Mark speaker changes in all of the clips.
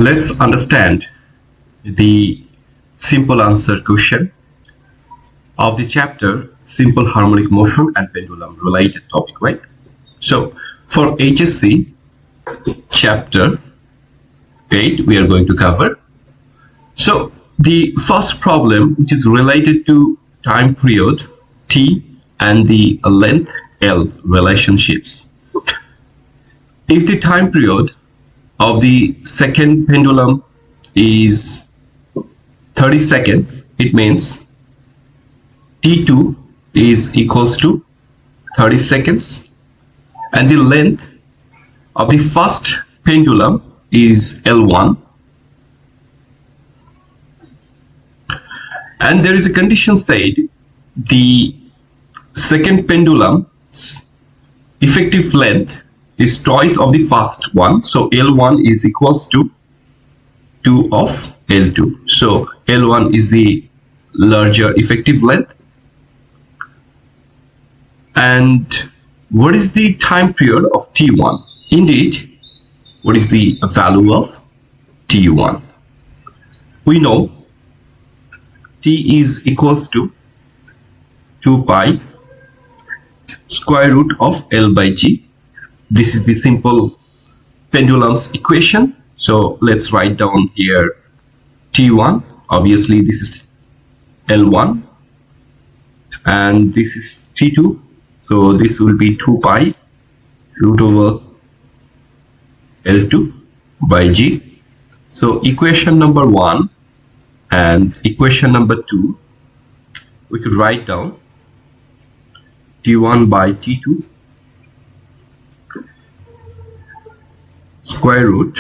Speaker 1: Let's understand the simple answer question of the chapter Simple Harmonic Motion and Pendulum related topic, right? So for HSC chapter 8 we are going to cover. So the first problem, which is related to time period T and the length L relationships. If the time period of the second pendulum is 30 seconds, it means T2 is equals to 30 seconds, and the length of the first pendulum is L1, and there is a condition said the second pendulum's effective length is twice of the first one, so L1 is equals to 2 of L2. So L1 is the larger effective length. And what is the time period of T1? Indeed, what is the value of T1? We know T is equals to 2 pi square root of L by G. This is the simple pendulum's equation. So let's write down here T1. Obviously this is L1 and this is T2. So this will be 2 pi root over L2 by G. So equation number 1 and equation number 2, we could write down T1 by T2 square root.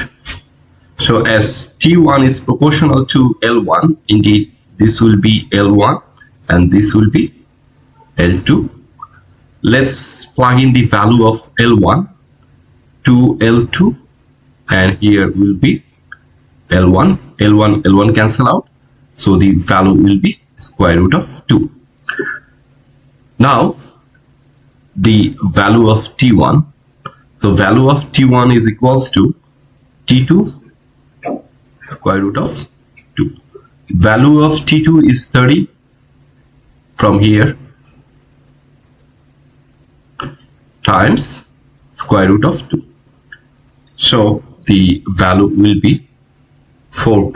Speaker 1: So as T1 is proportional to L1, indeed this will be L1 and this will be L2. Let's plug in the value of L1 to L2, and here will be L1. L1 cancel out, so the value will be square root of 2. Now the value of T1, so value of T1 is equals to T2 square root of 2. Value of T2 is 30 from here times square root of 2. So the value will be 4.